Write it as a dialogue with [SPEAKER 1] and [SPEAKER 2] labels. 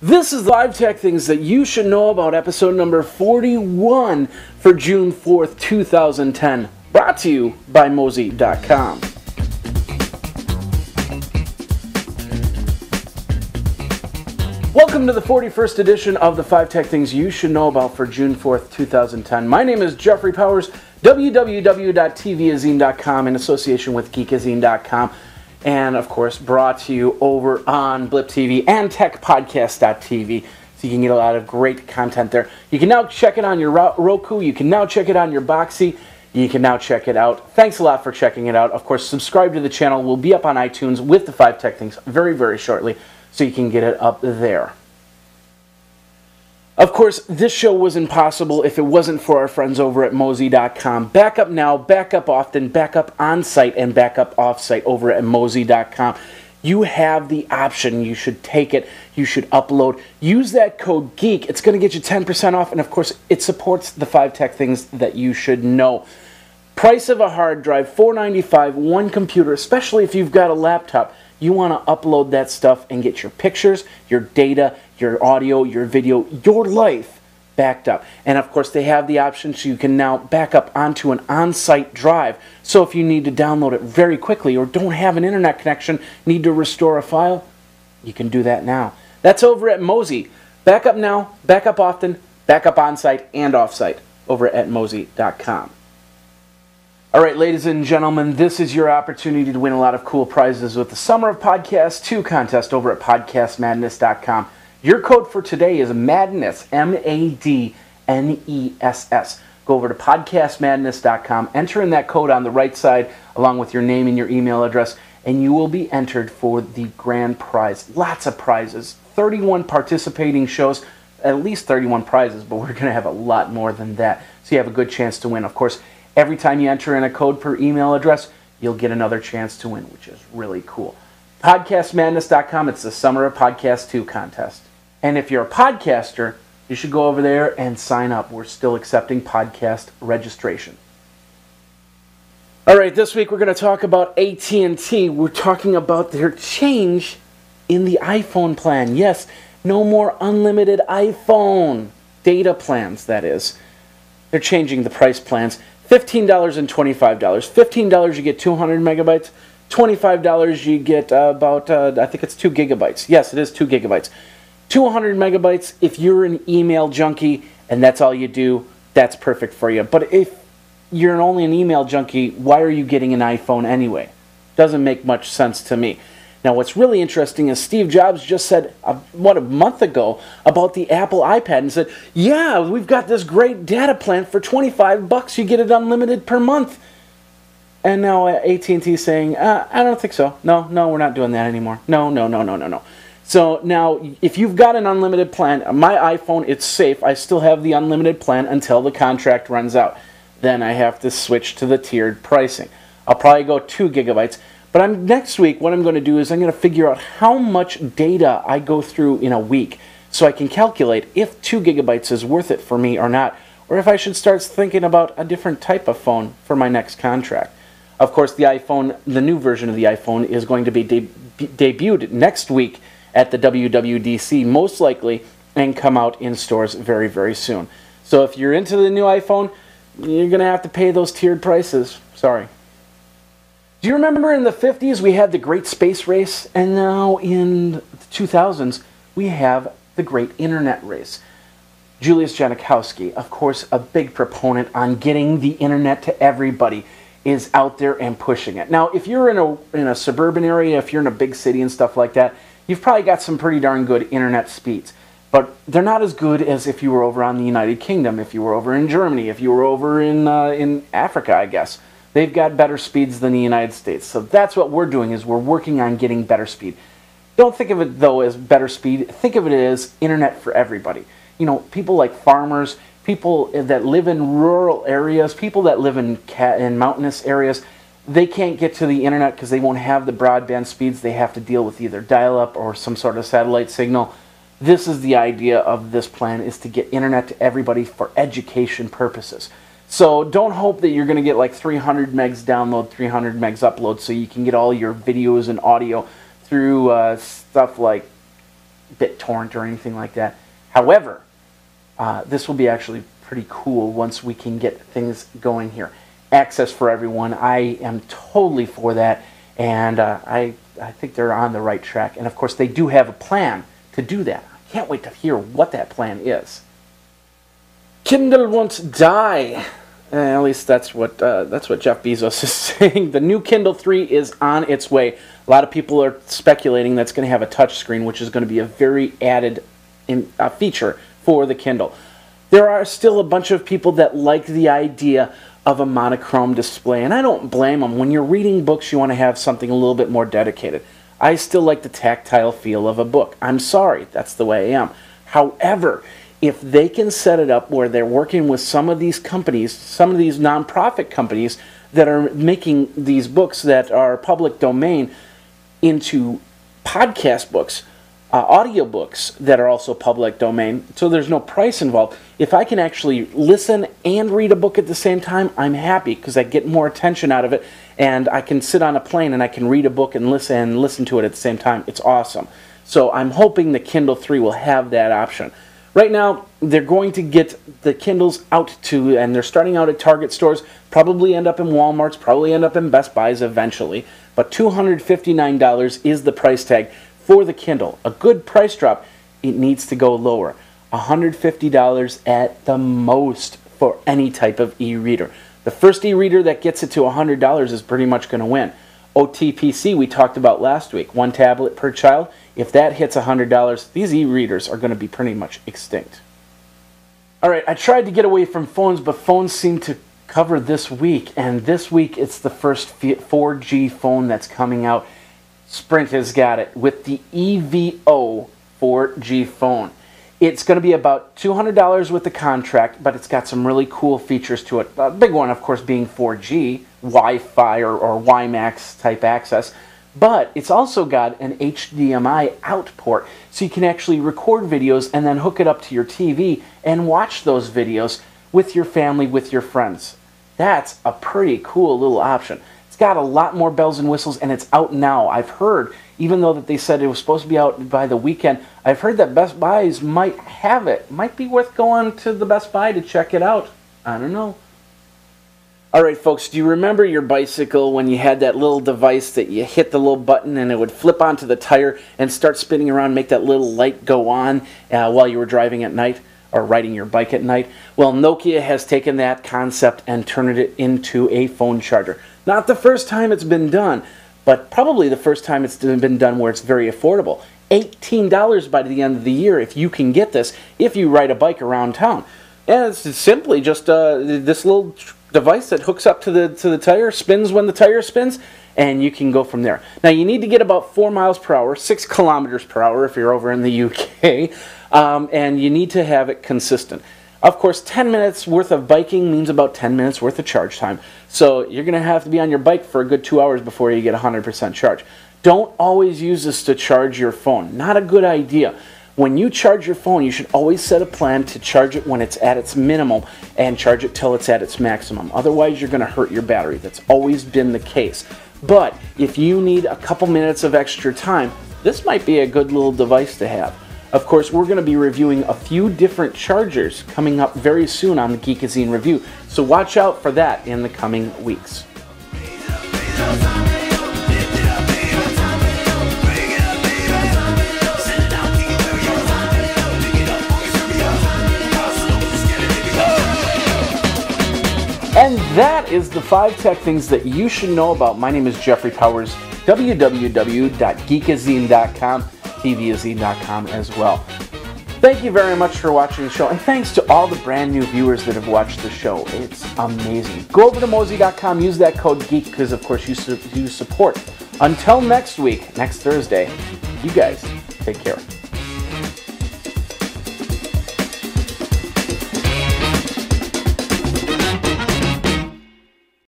[SPEAKER 1] This is 5 tech things that you should know about, episode number 41 for June 4th, 2010. Brought to you by Mozy.com. Welcome to the 41st edition of the 5 tech things you should know about for June 4th, 2010. My name is Jeffrey Powers, www.tvazine.com in association with geekazine.com. And, of course, brought to you over on Blip TV and techpodcast.tv. So you can get a lot of great content there. You can now check it on your Roku. You can now check it on your Boxee. You can now check it out. Thanks a lot for checking it out. Of course, subscribe to the channel. We'll be up on iTunes with the 5 tech things very, very shortly. So you can get it up there. Of course, this show was impossible if it wasn't for our friends over at Mozy.com. Backup now, backup often, backup on-site, and backup off-site over at Mozy.com. You have the option. You should take it. You should upload. Use that code GEEK. It's going to get you 10% off, and of course, it supports the 5 tech things that you should know. Price of a hard drive, $495, one computer, especially if you've got a laptop. You want to upload that stuff and get your pictures, your data, your audio, your video, your life backed up. And of course, they have the option so you can now back up onto an on-site drive. So if you need to download it very quickly or don't have an internet connection, need to restore a file, you can do that now. That's over at Mozy. Backup now, backup often, backup on-site and off-site over at Mozy.com. All right, ladies and gentlemen, this is your opportunity to win a lot of cool prizes with the Summer of Podcast 2 contest over at podcastmadness.com. Your code for today is MADNESS, M-A-D-N-E-S-S. Go over to podcastmadness.com, enter in that code on the right side along with your name and your email address, and you will be entered for the grand prize. Lots of prizes, 31 participating shows, at least 31 prizes, but we're going to have a lot more than that, so you have a good chance to win. Of course, every time you enter in a code per email address, you'll get another chance to win, which is really cool. Podcastmadness.com, it's the Summer of Podcast 2 contest. And if you're a podcaster, you should go over there and sign up. We're still accepting podcast registration. All right, this week we're going to talk about AT&T. We're talking about their change in the iPhone plan. Yes, no more unlimited iPhone data plans, that is. They're changing the price plans. $15 and $25. $15 you get 200 megabytes. $25 you get about, I think it's 2 gigabytes. Yes, it is 2 gigabytes. 200 megabytes, if you're an email junkie and that's all you do, that's perfect for you. But if you're only an email junkie, why are you getting an iPhone anyway? Doesn't make much sense to me. Now, what's really interesting is Steve Jobs just said, a month ago, about the Apple iPad and said, yeah, we've got this great data plan for $25. You get it unlimited per month. And now AT&T is saying, I don't think so. No, we're not doing that anymore. No. So now, if you've got an unlimited plan, my iPhone, it's safe. I still have the unlimited plan until the contract runs out. Then I have to switch to the tiered pricing. I'll probably go 2 gigabytes. But next week, what I'm going to do is I'm going to figure out how much data I go through in a week so I can calculate if 2 gigabytes is worth it for me or not, or if I should start thinking about a different type of phone for my next contract. Of course, the iPhone, the new version of the iPhone, is going to be debuted next week at the WWDC, most likely, and come out in stores very, very soon. So if you're into the new iPhone, you're going to have to pay those tiered prices. Sorry. Do you remember in the 50s we had the Great Space Race, and now in the 2000s we have the Great Internet Race? Julius Genakowski, of course, a big proponent on getting the internet to everybody, is out there and pushing it. Now, if you're in a suburban area, if you're in a big city and stuff like that, you've probably got some pretty darn good internet speeds. But they're not as good as if you were over on the United Kingdom, if you were over in Germany, if you were over in Africa, I guess. They've got better speeds than the United States. So that's what we're doing, is we're working on getting better speed. Don't think of it, though, as better speed. Think of it as internet for everybody. You know, people like farmers, people that live in rural areas, people that live in mountainous areas, they can't get to the internet because they won't have the broadband speeds. They have to deal with either dial-up or some sort of satellite signal. This is the idea of this plan, is to get internet to everybody for education purposes. So don't hope that you're going to get like 300 megs download, 300 megs upload so you can get all your videos and audio through stuff like BitTorrent or anything like that. However, this will be actually pretty cool once we can get things going here. Access for everyone. I am totally for that, and I think they're on the right track. And of course, they do have a plan to do that. I can't wait to hear what that plan is. Kindle won't die. At least that's what Jeff Bezos is saying. The new Kindle 3 is on its way. A lot of people are speculating that's going to have a touch screen, which is going to be a very added feature for the Kindle. There are still a bunch of people that like the idea of a monochrome display, and I don't blame them. When you're reading books, you want to have something a little bit more dedicated. I still like the tactile feel of a book. I'm sorry, that's the way I am. However, if they can set it up where they're working with some of these companies, some of these nonprofit companies that are making these books that are public domain into podcast books, audio books that are also public domain, so there's no price involved. If I can actually listen and read a book at the same time, I'm happy because I get more attention out of it, and I can sit on a plane and I can read a book and listen to it at the same time. It's awesome. So I'm hoping the Kindle 3 will have that option. Right now, they're going to get the Kindles out to, and they're starting out at Target stores, probably end up in Walmart's, probably end up in Best Buy's eventually, but $259 is the price tag for the Kindle. A good price drop. It needs to go lower. $150 at the most for any type of e-reader. The first e-reader that gets it to $100 is pretty much going to win. OTPC we talked about last week, one tablet per child. If that hits $100, these e-readers are going to be pretty much extinct. Alright, I tried to get away from phones, but phones seem to cover this week, and this week it's the first 4G phone that's coming out. Sprint has got it with the EVO 4G phone. It's going to be about $200 with the contract, but it's got some really cool features to it. A big one, of course, being 4G, Wi-Fi or WiMAX type access. But it's also got an HDMI out port, so you can actually record videos and then hook it up to your TV and watch those videos with your family, with your friends. That's a pretty cool little option. It's got a lot more bells and whistles, and it's out now. I've heard, even though that they said it was supposed to be out by the weekend, I've heard that Best Buys might have it. Might be worth going to the Best Buy to check it out. I don't know. Alright folks, do you remember your bicycle when you had that little device that you hit the little button and it would flip onto the tire and start spinning around and make that little light go on while you were driving at night or riding your bike at night? Well, Nokia has taken that concept and turned it into a phone charger. Not the first time it's been done, but probably the first time it's been done where it's very affordable. $18 by the end of the year if you can get this, if you ride a bike around town. And it's simply just this little device that hooks up to the tire, spins when the tire spins, and you can go from there. Now you need to get about 4 miles per hour, 6 kilometers per hour if you're over in the UK, and you need to have it consistent. Of course, 10 minutes worth of biking means about 10 minutes worth of charge time. So you're going to have to be on your bike for a good 2 hours before you get 100% charge. Don't always use this to charge your phone. Not a good idea. When you charge your phone, you should always set a plan to charge it when it's at its minimum and charge it till it's at its maximum. Otherwise, you're going to hurt your battery. That's always been the case. But if you need a couple minutes of extra time, this might be a good little device to have. Of course, we're going to be reviewing a few different chargers coming up very soon on the Geekazine Review, so watch out for that in the coming weeks. And that is the 5 tech things that you should know about. My name is Jeffrey Powers, www.geekazine.com, tvazine.com as well. Thank you very much for watching the show, and thanks to all the brand new viewers that have watched the show. It's amazing. Go over to Mozy.com, use that code GEEK, because of course you support. Until next week, next Thursday, you guys take care.